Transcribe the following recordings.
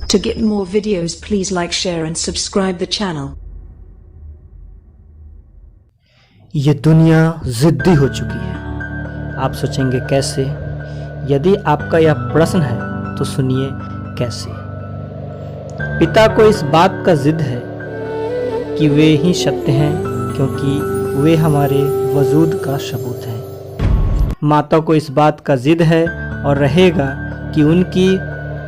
To get more videos, please like, share and subscribe the channel. ये दुनिया जिद्दी हो चुकी है। आप सोचेंगे कैसे? यदि आपका यह प्रश्न है तो सुनिए कैसे। पिता को इस बात का जिद है कि वे ही सत्य हैं, क्योंकि वे हमारे वजूद का सबूत हैं। माता को इस बात का जिद है और रहेगा कि उनकी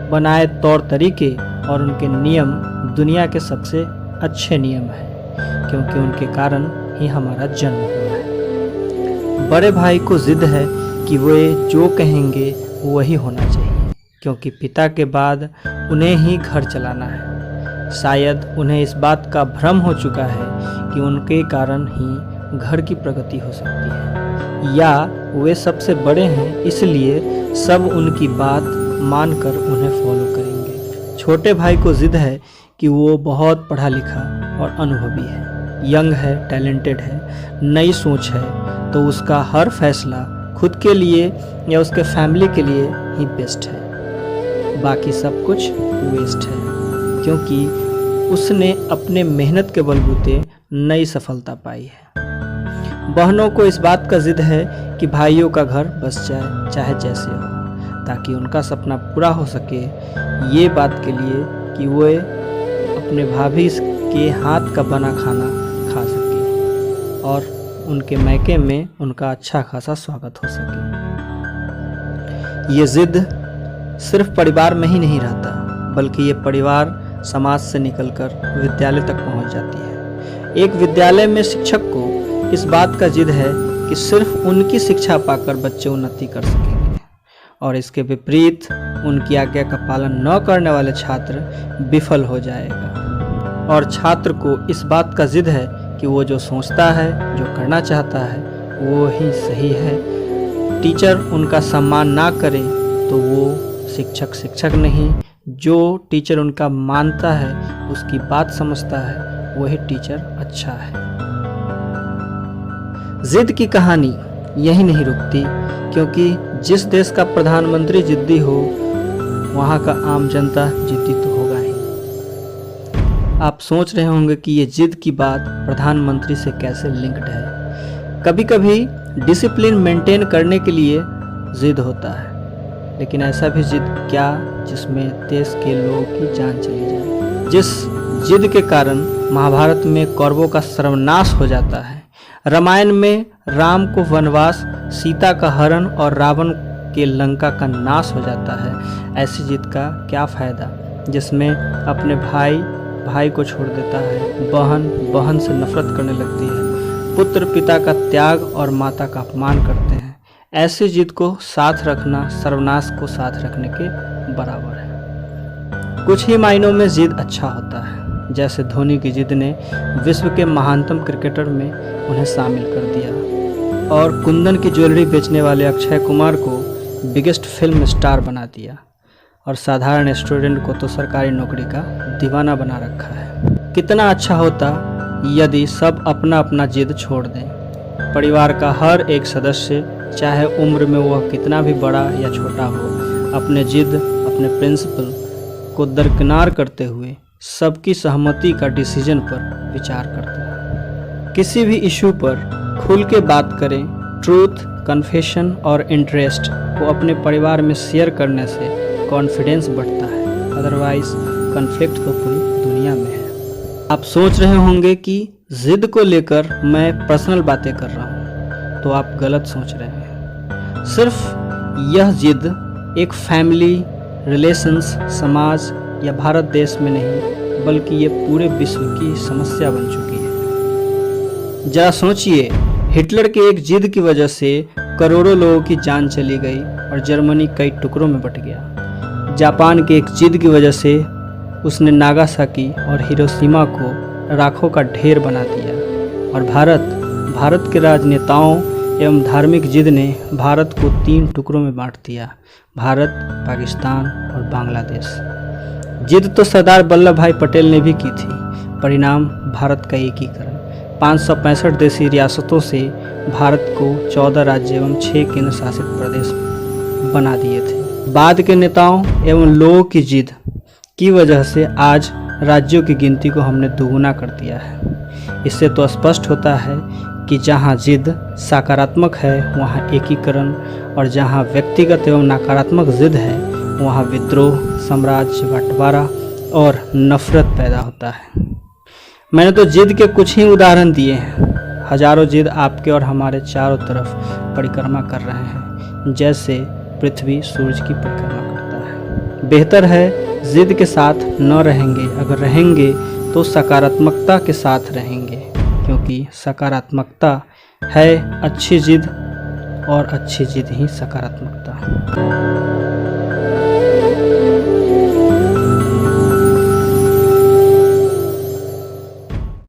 बनाए तौर तरीके और उनके नियम दुनिया के सबसे अच्छे नियम हैं, क्योंकि उनके कारण ही हमारा जन्म हुआ है। बड़े भाई को जिद है कि वे जो कहेंगे वही होना चाहिए, क्योंकि पिता के बाद उन्हें ही घर चलाना है। शायद उन्हें इस बात का भ्रम हो चुका है कि उनके कारण ही घर की प्रगति हो सकती है, या वे सबसे बड़े हैं इसलिए सब उनकी बात मानकर उन्हें फॉलो करेंगे। छोटे भाई को जिद है कि वो बहुत पढ़ा लिखा और अनुभवी है, यंग है, टैलेंटेड है, नई सोच है, तो उसका हर फैसला खुद के लिए या उसके फैमिली के लिए ही बेस्ट है। बाकी सब कुछ वेस्ट है, क्योंकि उसने अपने मेहनत के बलबूते नई सफलता पाई है। बहनों को इस बात का जिद है कि भाइयों का घर बस जाए, चाहे जैसे हो, ताकि उनका सपना पूरा हो सके। ये बात के लिए कि वे अपने भाभी के हाथ का बना खाना खा सके और उनके मैके में उनका अच्छा खासा स्वागत हो सके। ये जिद सिर्फ परिवार में ही नहीं रहता, बल्कि ये परिवार समाज से निकलकर विद्यालय तक पहुंच जाती है। एक विद्यालय में शिक्षक को इस बात का जिद है कि सिर्फ उनकी शिक्षा पाकर बच्चे उन्नति कर सकेंगे, और इसके विपरीत उनकी आज्ञा का पालन न करने वाले छात्र विफल हो जाएगा। और छात्र को इस बात का जिद है कि वो जो सोचता है, जो करना चाहता है, वो ही सही है। टीचर उनका सम्मान ना करे तो वो शिक्षक नहीं। जो टीचर उनका मानता है, उसकी बात समझता है, वही टीचर अच्छा है। जिद की कहानी यही नहीं रुकती, क्योंकि जिस देश का प्रधानमंत्री जिद्दी हो, वहाँ का आम जनता जिद्दी तो होगा ही। आप सोच रहे होंगे कि ये जिद की बात प्रधानमंत्री से कैसे लिंक्ड है। कभी कभी डिसिप्लिन मेंटेन करने के लिए जिद होता है, लेकिन ऐसा भी जिद क्या जिसमें देश के लोगों की जान चली जाए। जिस जिद के कारण महाभारत में कौरवों का सर्वनाश हो जाता है, रामायण में राम को वनवास, सीता का हरण और रावण के लंका का नाश हो जाता है। ऐसी जिद का क्या फायदा जिसमें अपने भाई को छोड़ देता है, बहन से नफरत करने लगती है, पुत्र पिता का त्याग और माता का अपमान करते हैं। ऐसी जिद को साथ रखना सर्वनाश को साथ रखने के बराबर है। कुछ ही मायनों में जिद अच्छा होता है, जैसे धोनी की जिद ने विश्व के महानतम क्रिकेटर में उन्हें शामिल कर दिया, और कुंदन की ज्वेलरी बेचने वाले अक्षय कुमार को बिगेस्ट फिल्म स्टार बना दिया, और साधारण स्टूडेंट को तो सरकारी नौकरी का दीवाना बना रखा है। कितना अच्छा होता यदि सब अपना अपना जिद छोड़ दें। परिवार का हर एक सदस्य, चाहे उम्र में वह कितना भी बड़ा या छोटा हो, अपने जिद, अपने प्रिंसिपल को दरकिनार करते हुए सबकी सहमति का डिसीजन पर विचार करता है। किसी भी इशू पर खुल के बात करें। ट्रूथ, कन्फेशन और इंटरेस्ट को अपने परिवार में शेयर करने से कॉन्फिडेंस बढ़ता है, अदरवाइज कन्फ्लिक्ट तो पूरी दुनिया में है। आप सोच रहे होंगे कि जिद को लेकर मैं पर्सनल बातें कर रहा हूँ, तो आप गलत सोच रहे हैं। सिर्फ यह जिद एक फैमिली, रिलेशंस, समाज या भारत देश में नहीं, बल्कि ये पूरे विश्व की समस्या बन चुकी है। जरा सोचिए, हिटलर के एक जिद की वजह से करोड़ों लोगों की जान चली गई और जर्मनी कई टुकड़ों में बट गया। जापान के एक जिद की वजह से उसने नागासाकी और हिरोशिमा को राखों का ढेर बना दिया। और भारत के राजनेताओं एवं धार्मिक जिद ने भारत को 3 टुकड़ों में बांट दिया, भारत, पाकिस्तान और बांग्लादेश। जिद तो सरदार वल्लभ भाई पटेल ने भी की थी, परिणाम भारत का एकीकरण। 565 देशी रियासतों से भारत को 14 राज्य एवं 6 केंद्र शासित प्रदेश बना दिए थे। बाद के नेताओं एवं लोगों की जिद की वजह से आज राज्यों की गिनती को हमने दोगुना कर दिया है। इससे तो स्पष्ट होता है कि जहाँ जिद सकारात्मक है वहाँ एकीकरण, और जहाँ व्यक्तिगत एवं नकारात्मक जिद है वहाँ विद्रोह, साम्राज्य बंटवारा और नफरत पैदा होता है। मैंने तो जिद के कुछ ही उदाहरण दिए हैं। हजारों जिद आपके और हमारे चारों तरफ परिक्रमा कर रहे हैं, जैसे पृथ्वी सूरज की परिक्रमा करता है। बेहतर है जिद के साथ न रहेंगे, अगर रहेंगे तो सकारात्मकता के साथ रहेंगे, क्योंकि सकारात्मकता है अच्छी जिद और अच्छी जिद ही सकारात्मकता।